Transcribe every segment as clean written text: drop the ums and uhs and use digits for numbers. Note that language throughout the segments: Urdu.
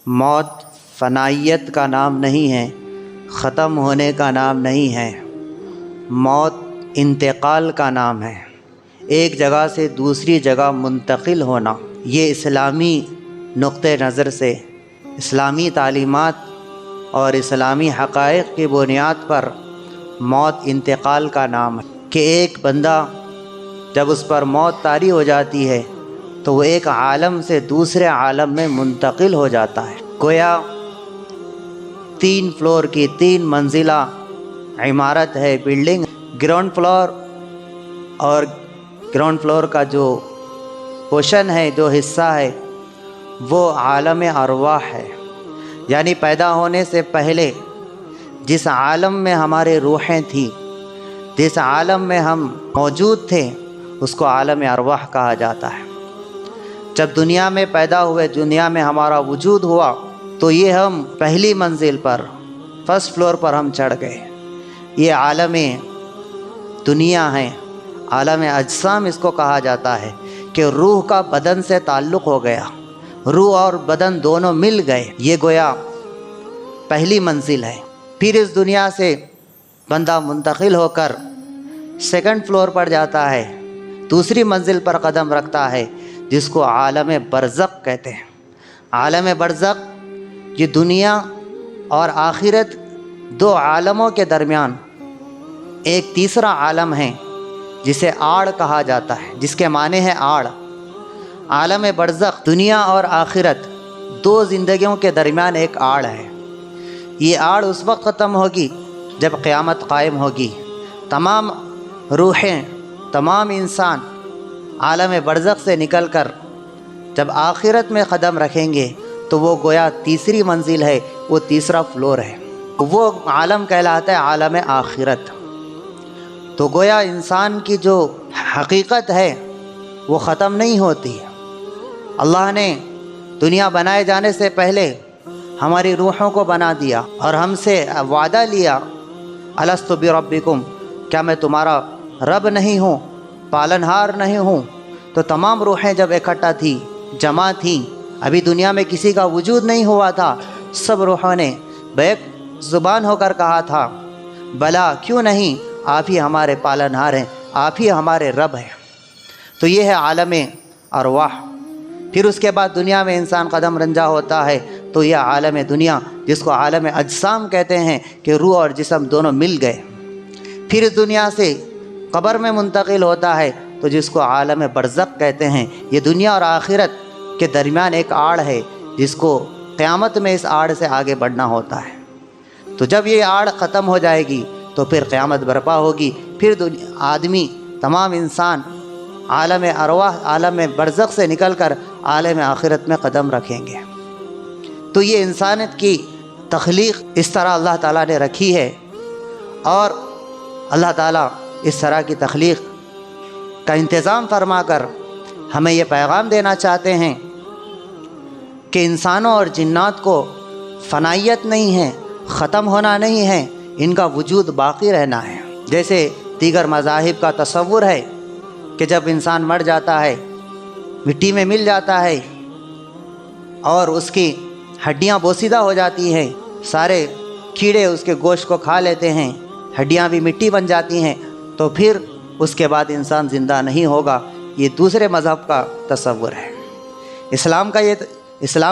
موت فنائیت کا نام نہیں ہے، ختم ہونے کا نام نہیں ہے، موت انتقال کا نام ہے، ایک جگہ سے دوسری جگہ منتقل ہونا۔ یہ اسلامی نقطہ نظر سے، اسلامی تعلیمات اور اسلامی حقائق کی بنیاد پر موت انتقال کا نام ہے کہ ایک بندہ جب اس پر موت طاری ہو جاتی ہے تو وہ ایک عالم سے دوسرے عالم میں منتقل ہو جاتا ہے۔ گویا 3 فلور کی 3 منزلہ عمارت ہے، بلڈنگ، گراؤنڈ فلور اور گراؤنڈ فلور کا جو پورشن ہے، جو حصہ ہے، وہ عالم ارواح ہے۔ یعنی پیدا ہونے سے پہلے جس عالم میں ہمارے روحیں تھیں، جس عالم میں ہم موجود تھے، اس کو عالم ارواح کہا جاتا ہے۔ جب دنیا میں پیدا ہوئے، دنیا میں ہمارا وجود ہوا، تو یہ ہم پہلی منزل پر، فرسٹ فلور پر ہم چڑھ گئے۔ یہ عالم دنیا ہے، عالم اجسام اس کو کہا جاتا ہے کہ روح کا بدن سے تعلق ہو گیا، روح اور بدن دونوں مل گئے۔ یہ گویا پہلی منزل ہے۔ پھر اس دنیا سے بندہ منتقل ہو کر سیکنڈ فلور پر جاتا ہے، دوسری منزل پر قدم رکھتا ہے، جس کو عالم برزخ کہتے ہیں۔ عالم برزخ یہ دنیا اور آخرت 2 عالموں کے درمیان ایک تیسرا عالم ہے جسے آڑ کہا جاتا ہے، جس کے معنی ہے آڑ۔ عالم برزخ دنیا اور آخرت 2 زندگیوں کے درمیان ایک آڑ ہے۔ یہ آڑ اس وقت ختم ہوگی جب قیامت قائم ہوگی۔ تمام روحیں، تمام انسان عالم برزخ سے نکل کر جب آخرت میں قدم رکھیں گے تو وہ گویا تیسری منزل ہے، وہ تیسرا فلور ہے، وہ عالم کہلاتا ہے عالم آخرت۔ تو گویا انسان کی جو حقیقت ہے وہ ختم نہیں ہوتی۔ اللہ نے دنیا بنائے جانے سے پہلے ہماری روحوں کو بنا دیا اور ہم سے وعدہ لیا، الست بربکم، کیا میں تمہارا رب نہیں ہوں، پالنہار نہیں ہوں؟ تو تمام روحیں جب اکٹھا تھی، جمع تھیں، ابھی دنیا میں کسی کا وجود نہیں ہوا تھا، سب روحوں نے بیک زبان ہو کر کہا تھا، بلا کیوں نہیں، آپ ہی ہمارے پالنہار ہیں، آپ ہی ہمارے رب ہیں۔ تو یہ ہے عالم ارواح۔ پھر اس کے بعد دنیا میں انسان قدم رنجا ہوتا ہے تو یہ عالم دنیا، جس کو عالم اجسام کہتے ہیں کہ روح اور جسم دونوں مل گئے۔ پھر اس دنیا سے قبر میں منتقل ہوتا ہے تو جس کو عالم برزخ کہتے ہیں۔ یہ دنیا اور آخرت کے درمیان ایک آڑ ہے جس کو قیامت میں اس آڑ سے آگے بڑھنا ہوتا ہے۔ تو جب یہ آڑ ختم ہو جائے گی تو پھر قیامت برپا ہوگی، پھر آدمی، تمام انسان عالم ارواح، عالم برزخ سے نکل کر عالم آخرت میں قدم رکھیں گے۔ تو یہ انسانیت کی تخلیق اس طرح اللہ تعالیٰ نے رکھی ہے، اور اللہ تعالیٰ اس طرح کی تخلیق کا انتظام فرما کر ہمیں یہ پیغام دینا چاہتے ہیں کہ انسانوں اور جنات کو فنائیت نہیں ہے، ختم ہونا نہیں ہے، ان کا وجود باقی رہنا ہے۔ جیسے دیگر مذاہب کا تصور ہے کہ جب انسان مر جاتا ہے، مٹی میں مل جاتا ہے اور اس کی ہڈیاں بوسیدہ ہو جاتی ہیں، سارے کیڑے اس کے گوشت کو کھا لیتے ہیں، ہڈیاں بھی مٹی بن جاتی ہیں، تو پھر اس کے بعد انسان زندہ نہیں ہوگا۔ یہ دوسرے مذہب کا تصور ہے۔ اسلام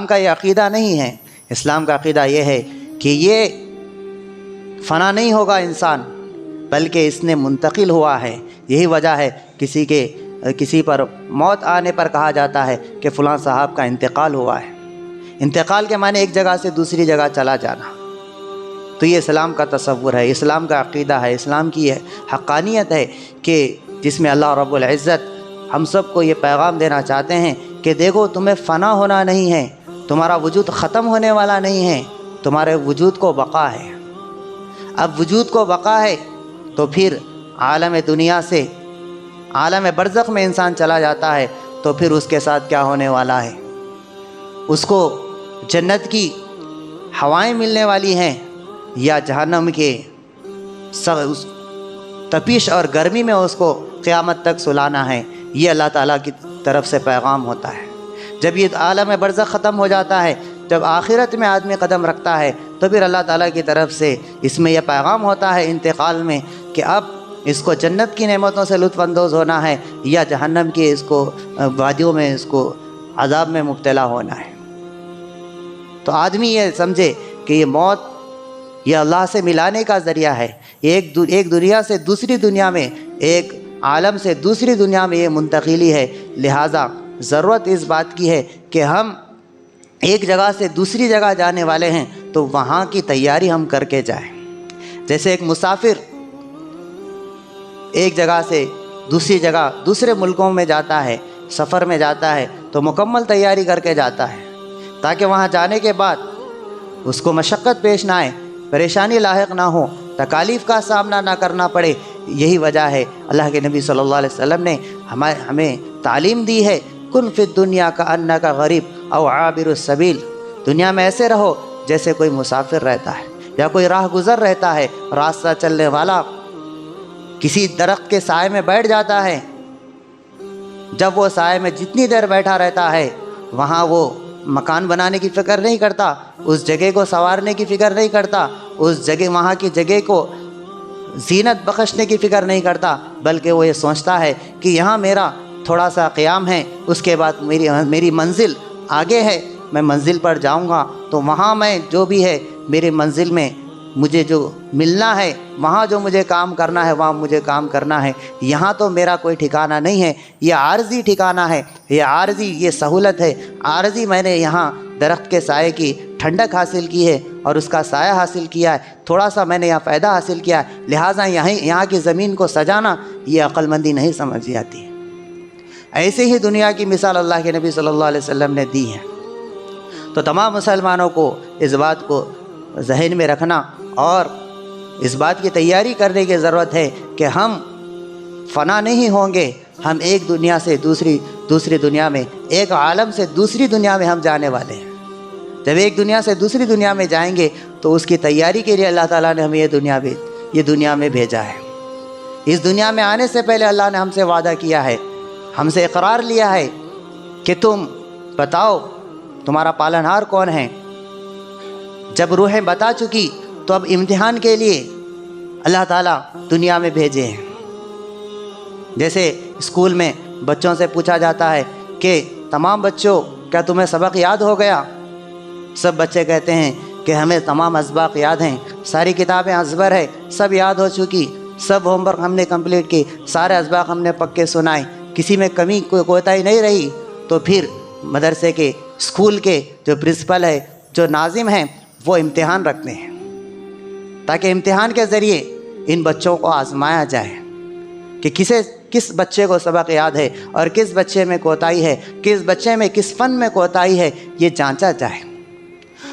کا یہ عقیدہ نہیں ہے۔ اسلام کا عقیدہ یہ ہے کہ یہ فنا نہیں ہوگا انسان، بلکہ اس نے منتقل ہوا ہے۔ یہی وجہ ہے کسی پر موت آنے پر کہا جاتا ہے کہ فلاں صاحب کا انتقال ہوا ہے۔ انتقال کے معنی ایک جگہ سے دوسری جگہ چلا جانا۔ تو یہ اسلام کا تصور ہے، اسلام کا عقیدہ ہے، اسلام کی یہ حقانیت ہے کہ جس میں اللہ رب العزت ہم سب کو یہ پیغام دینا چاہتے ہیں کہ دیکھو، تمہیں فنا ہونا نہیں ہے، تمہارا وجود ختم ہونے والا نہیں ہے، تمہارے وجود کو بقا ہے۔ اب وجود کو بقا ہے تو پھر عالم دنیا سے عالم برزخ میں انسان چلا جاتا ہے تو پھر اس کے ساتھ کیا ہونے والا ہے؟ اس کو جنت کی ہوائیں ملنے والی ہیں یا جہنم کے تپش اور گرمی میں اس کو قیامت تک سلانا ہے؟ یہ اللہ تعالیٰ کی طرف سے پیغام ہوتا ہے۔ جب یہ عالم برزخ ختم ہو جاتا ہے، جب آخرت میں آدمی قدم رکھتا ہے تو پھر اللہ تعالیٰ کی طرف سے اس میں یہ پیغام ہوتا ہے انتقال میں کہ اب اس کو جنت کی نعمتوں سے لطف اندوز ہونا ہے یا جہنم کی اس کو وادیوں میں اس کو عذاب میں مبتلا ہونا ہے۔ تو آدمی یہ سمجھے کہ یہ موت یہ اللہ سے ملانے کا ذریعہ ہے، ایک دنیا سے دوسری دنیا میں، ایک عالم سے دوسری دنیا میں یہ منتقلی ہے۔ لہٰذا ضرورت اس بات کی ہے کہ ہم ایک جگہ سے دوسری جگہ جانے والے ہیں تو وہاں کی تیاری ہم کر کے جائیں۔ جیسے ایک مسافر ایک جگہ سے دوسری جگہ دوسرے ملکوں میں جاتا ہے، سفر میں جاتا ہے تو مکمل تیاری کر کے جاتا ہے تاکہ وہاں جانے کے بعد اس کو مشقت پیش نہ آئے، پریشانی لاحق نہ ہو، تکالیف کا سامنا نہ کرنا پڑے۔ یہی وجہ ہے اللہ کے نبی صلی اللہ علیہ وسلم نے ہمیں تعلیم دی ہے، کن فی الدنیا کأنک غریب او عابر السبیل، دنیا میں ایسے رہو جیسے کوئی مسافر رہتا ہے یا کوئی راہ گزر رہتا ہے، راستہ چلنے والا کسی درخت کے سائے میں بیٹھ جاتا ہے، جب وہ سائے میں جتنی دیر بیٹھا رہتا ہے وہاں وہ مکان بنانے کی فکر نہیں کرتا، اس جگہ کو سنوارنے کی فکر نہیں کرتا، اس جگہ وہاں کی جگہ کو زینت بخشنے کی فکر نہیں کرتا، بلکہ وہ یہ سوچتا ہے کہ یہاں میرا تھوڑا سا قیام ہے، اس کے بعد میری منزل آگے ہے، میں منزل پر جاؤں گا تو وہاں میں جو بھی ہے میری منزل میں مجھے جو ملنا ہے، وہاں جو مجھے کام کرنا ہے وہاں مجھے کام کرنا ہے، یہاں تو میرا کوئی ٹھکانہ نہیں ہے، یہ عارضی ٹھکانہ ہے، یہ عارضی یہ سہولت ہے، عارضی میں نے یہاں درخت کے سائے کی ٹھنڈک حاصل کی ہے اور اس کا سایہ حاصل کیا ہے، تھوڑا سا میں نے یہاں فائدہ حاصل کیا ہے، لہٰذا یہاں کی زمین کو سجانا یہ عقل مندی نہیں سمجھ جاتی۔ ایسے ہی دنیا کی مثال اللہ کے نبی صلی اللہ علیہ وسلم نے دی ہے۔ تو تمام مسلمانوں کو اس بات کو ذہن میں رکھنا اور اس بات کی تیاری کرنے کی ضرورت ہے کہ ہم فنا نہیں ہوں گے، ہم ایک دنیا سے دوسری دنیا میں، ایک عالم سے دوسری دنیا میں ہم جانے والے ہیں۔ جب ایک دنیا سے دوسری دنیا میں جائیں گے تو اس کی تیاری کے لیے اللہ تعالیٰ نے ہمیں یہ دنیا میں بھیجا ہے۔ اس دنیا میں آنے سے پہلے اللہ نے ہم سے وعدہ کیا ہے، ہم سے اقرار لیا ہے کہ تم بتاؤ تمہارا پالنہار کون ہے۔ جب روحیں بتا چکی تو اب امتحان کے لیے اللہ تعالیٰ دنیا میں بھیجے ہیں۔ جیسے اسکول میں بچوں سے پوچھا جاتا ہے کہ تمام بچوں کیا تمہیں سبق یاد ہو گیا؟ سب بچے کہتے ہیں کہ ہمیں تمام اسباق یاد ہیں، ساری کتابیں ازبر ہے، سب یاد ہو چکی، سب ہوم ورک ہم نے کمپلیٹ کی، سارے اسباق ہم نے پکے سنائے، کسی میں کمی کوتاہی نہیں رہی۔ تو پھر مدرسے کے اسکول کے جو پرنسپل ہے، جو ناظم ہیں، وہ امتحان رکھتے ہیں تاکہ امتحان کے ذریعے ان بچوں کو آزمایا جائے کہ کس بچے کو سبق یاد ہے اور کس بچے میں کوتاہی ہے، کس بچے میں کس فن میں کوتاہی ہے، یہ جانچا جائے۔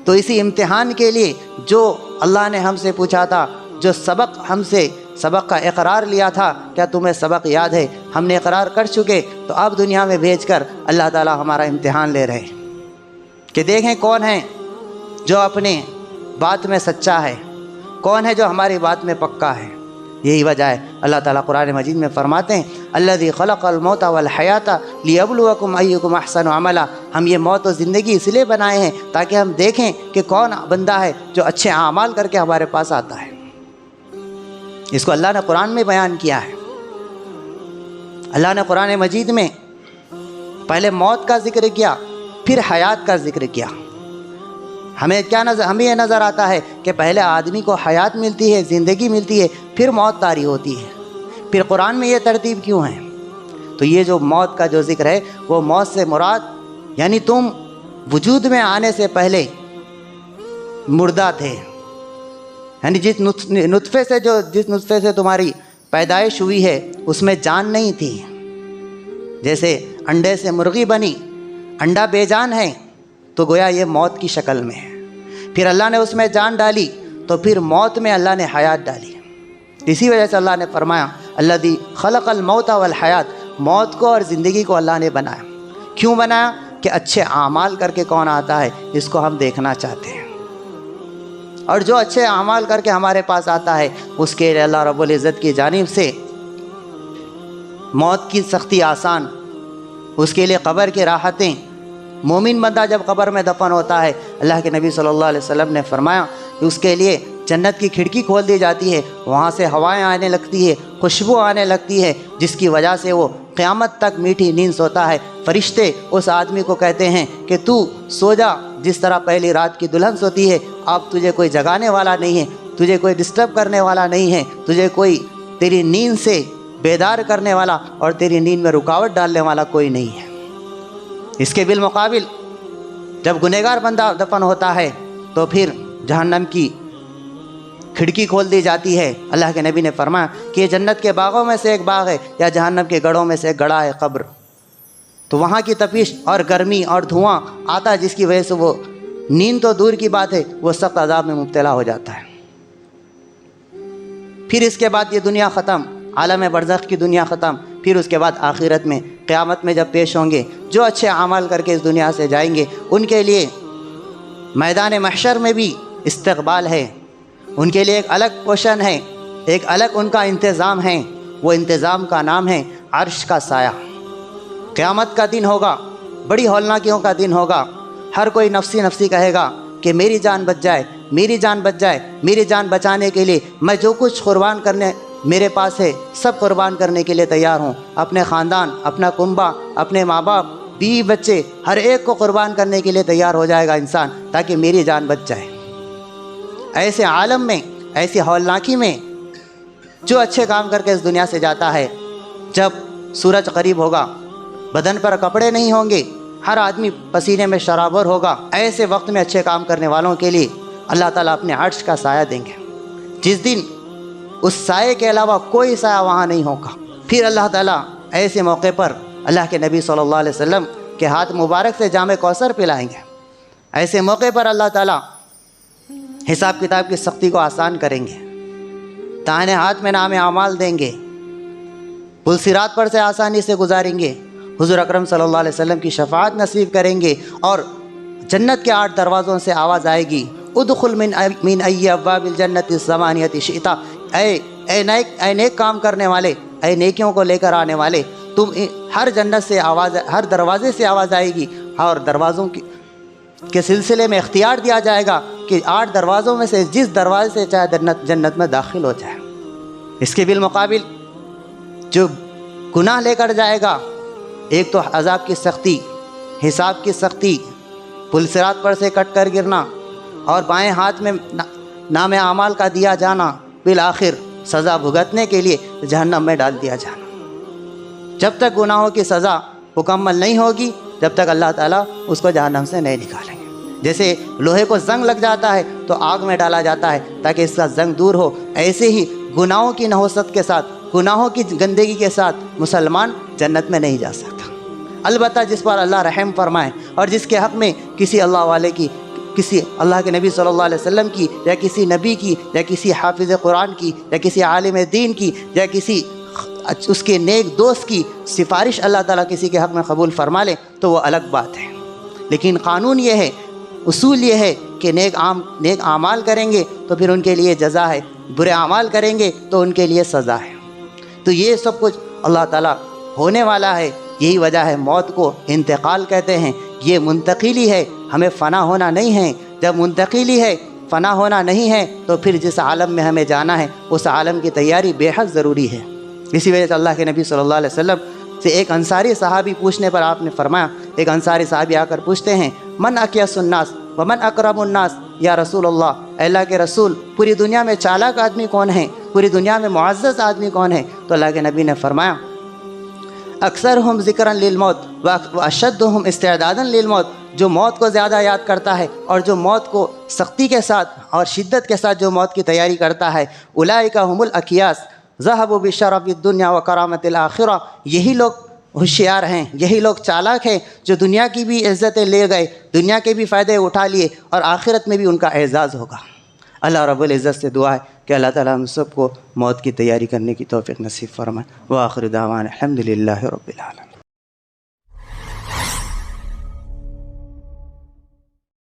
تو اسی امتحان کے لیے جو اللہ نے ہم سے پوچھا تھا، جو سبق کا اقرار لیا تھا، کیا تمہیں سبق یاد ہے، ہم نے اقرار کر چکے، تو اب دنیا میں بھیج کر اللہ تعالیٰ ہمارا امتحان لے رہے کہ دیکھیں کون ہے جو اپنے بات میں سچا ہے، کون ہے جو ہماری بات میں پکا ہے۔ یہی وجہ ہے اللہ تعالیٰ قرآن مجید میں فرماتے ہیں الذی خلق الموت والحیات لیبلوکم ایکم احسن عملا، ہم یہ موت و زندگی اس لیے بنائے ہیں تاکہ ہم دیکھیں کہ کون بندہ ہے جو اچھے اعمال کر کے ہمارے پاس آتا ہے۔ اس کو اللہ نے قرآن میں بیان کیا ہے۔ اللہ نے قرآن مجید میں پہلے موت کا ذکر کیا، پھر حیات کا ذکر کیا۔ ہمیں یہ نظر آتا ہے کہ پہلے آدمی کو حیات ملتی ہے، زندگی ملتی ہے، پھر موت طاری ہوتی ہے، پھر قرآن میں یہ ترتیب کیوں ہے؟ تو یہ جو موت کا جو ذکر ہے وہ موت سے مراد یعنی تم وجود میں آنے سے پہلے مردہ تھے، یعنی جس نطفے سے تمہاری پیدائش ہوئی ہے اس میں جان نہیں تھی۔ جیسے انڈے سے مرغی بنی، انڈا بے جان ہے تو گویا یہ موت کی شکل میں ہے، پھر اللہ نے اس میں جان ڈالی تو پھر موت میں اللہ نے حیات ڈالی۔ اسی وجہ سے اللہ نے فرمایا الذی خلق الموت والحیات، موت کو اور زندگی کو اللہ نے بنایا۔ کیوں بنایا؟ کہ اچھے اعمال کر کے کون آتا ہے اس کو ہم دیکھنا چاہتے ہیں، اور جو اچھے اعمال کر کے ہمارے پاس آتا ہے اس کے لیے اللہ رب العزت کی جانب سے موت کی سختی آسان، اس کے لیے قبر کی راحتیں، مومن بندہ جب قبر میں دفن ہوتا ہے، اللہ کے نبی صلی اللہ علیہ وسلم نے فرمایا کہ اس کے لیے جنت کی کھڑکی کھول دی جاتی ہے، وہاں سے ہوائیں آنے لگتی ہے، خوشبو آنے لگتی ہے، جس کی وجہ سے وہ قیامت تک میٹھی نیند سوتا ہے۔ فرشتے اس آدمی کو کہتے ہیں کہ تو سو جا جس طرح پہلی رات کی دلہن سوتی ہے، اب تجھے کوئی جگانے والا نہیں ہے، تجھے کوئی ڈسٹرب کرنے والا نہیں ہے، تجھے کوئی تیری نیند سے بیدار کرنے والا اور تیری نیند میں رکاوٹ ڈالنے والا کوئی نہیں ہے۔ اس کے بالمقابل جب گنہگار بندہ دفن ہوتا ہے تو پھر جہنم کی کھڑکی کھول دی جاتی ہے۔ اللہ کے نبی نے فرمایا کہ یہ جنت کے باغوں میں سے ایک باغ ہے یا جہنم کے گڑھوں میں سے ایک گڑھا ہے قبر۔ تو وہاں کی تپش اور گرمی اور دھواں آتا ہے، جس کی وجہ سے وہ نیند تو دور کی بات ہے، وہ سخت عذاب میں مبتلا ہو جاتا ہے۔ پھر اس کے بعد یہ دنیا ختم، عالم برزخ کی دنیا ختم، پھر اس کے بعد آخرت میں قیامت میں جب پیش ہوں گے، جو اچھے اعمال کر کے اس دنیا سے جائیں گے ان کے لیے میدان محشر میں بھی استقبال ہے، ان کے لیے ایک الگ پوشن ہے، ایک الگ ان کا انتظام ہے۔ وہ انتظام کا نام ہے عرش کا سایہ۔ قیامت کا دن ہوگا، بڑی ہولناکیوں کا دن ہوگا، ہر کوئی نفسی نفسی کہے گا کہ میری جان بچ جائے، میری جان بچ جائے، میری جان بچانے کے لیے میں جو کچھ قربان کرنے میرے پاس ہے سب قربان کرنے کے لیے تیار ہوں، اپنے خاندان، اپنا کنبہ، اپنے ماں باپ، بیوی بچے، ہر ایک کو قربان کرنے کے لیے تیار ہو جائے گا انسان تاکہ میری جان بچ جائے۔ ایسے عالم میں، ایسی ہولناکی میں جو اچھے کام کر کے اس دنیا سے جاتا ہے، جب سورج قریب ہوگا، بدن پر کپڑے نہیں ہوں گے، ہر آدمی پسینے میں شرابور ہوگا، ایسے وقت میں اچھے کام کرنے والوں کے لیے اللہ تعالیٰ اپنے عرش کا سایہ دیں گے، جس دن اس سائے کے علاوہ کوئی سایہ وہاں نہیں ہوگا۔ پھر اللہ تعالیٰ ایسے موقع پر اللہ کے نبی صلی اللہ علیہ وسلم کے ہاتھ مبارک سے جام کوثر پلائیں گے۔ ایسے موقع پر اللہ تعالیٰ حساب کتاب کی سختی کو آسان کریں گے، دائیں ہاتھ میں نام اعمال دیں گے، پل صراط پر سے آسانی سے گزاریں گے، حضور اکرم صلی اللہ علیہ وسلم کی شفاعت نصیب کریں گے، اور جنت کے 8 دروازوں سے آواز آئے گی، ادخل من ای ابواب الجنت الثمانیۃ شئت۔ اے نیک کام کرنے والے، اے نیکیوں کو لے کر آنے والے، تم ہر جنت سے آواز، ہر دروازے سے آواز آئے گی، اور دروازوں کے سلسلے میں اختیار دیا جائے گا کہ 8 دروازوں میں سے جس دروازے سے چاہے جنت میں داخل ہو جائے۔ اس کے بالمقابل جو گناہ لے کر جائے گا، ایک تو عذاب کی سختی، حساب کی سختی، پل صراط پر سے کٹ کر گرنا، اور بائیں ہاتھ میں نام اعمال کا دیا جانا، بالآخر سزا بھگتنے کے لیے جہنم میں ڈال دیا جانا۔ جب تک گناہوں کی سزا مکمل نہیں ہوگی، جب تک اللہ تعالیٰ اس کو جہنم سے نہیں نکالیں گے۔ جیسے لوہے کو زنگ لگ جاتا ہے تو آگ میں ڈالا جاتا ہے تاکہ اس کا زنگ دور ہو، ایسے ہی گناہوں کی نحوست کے ساتھ، گناہوں کی گندگی کے ساتھ مسلمان جنت میں نہیں جا سکتا۔ البتہ جس پر اللہ رحم فرمائے اور جس کے حق میں کسی اللہ والے کی، کسی اللہ کے نبی صلی اللہ علیہ وسلم کی، یا کسی نبی کی، یا کسی حافظ قرآن کی، یا کسی عالم دین کی، یا کسی اس کے نیک دوست کی سفارش اللہ تعالیٰ کسی کے حق میں قبول فرما لے تو وہ الگ بات ہے۔ لیکن قانون یہ ہے، اصول یہ ہے کہ نیک اعمال کریں گے تو پھر ان کے لیے جزا ہے، برے اعمال کریں گے تو ان کے لیے سزا ہے۔ تو یہ سب کچھ اللہ تعالیٰ ہونے والا ہے، یہی وجہ ہے موت کو انتقال کہتے ہیں۔ یہ منتقلی ہے، ہمیں فنا ہونا نہیں ہے۔ جب منتقلی ہے، فنا ہونا نہیں ہے، تو پھر جس عالم میں ہمیں جانا ہے اس عالم کی تیاری بے حد ضروری ہے۔ اسی وجہ سے اللہ کے نبی صلی اللہ علیہ وسلم سے ایک انصاری صحابی پوچھنے پر آپ نے فرمایا، ایک انصاری صحابی آ کر پوچھتے ہیں، من اکیس الناس ومن اکرم الناس یا رسول اللہ، اے اللہ کے رسول پوری دنیا میں چالاک آدمی کون ہے، پوری دنیا میں معزز آدمی کون ہے؟ تو اللہ کے نبی نے فرمایا، اکثرہم ذکرا للموت واشدہم استعدادا للموت، جو موت کو زیادہ یاد کرتا ہے اور جو موت کو سختی کے ساتھ اور شدت کے ساتھ جو موت کی تیاری کرتا ہے، اولئک هم الاکیاس ذهبوا بشرف الدنیا وکرامۃ الآخرہ، یہی لوگ ہوشیار ہیں، یہی لوگ چالاک ہیں جو دنیا کی بھی عزتیں لے گئے، دنیا کے بھی فائدے اٹھا لیے، اور آخرت میں بھی ان کا اعزاز ہوگا۔ اللہ رب العزت سے دعا ہے کہ اللہ تعالیٰ ہم سب کو موت کی تیاری کرنے کی توفیق نصیب فرمائے۔ وآخر دعوانا الحمد للہ رب العالمین۔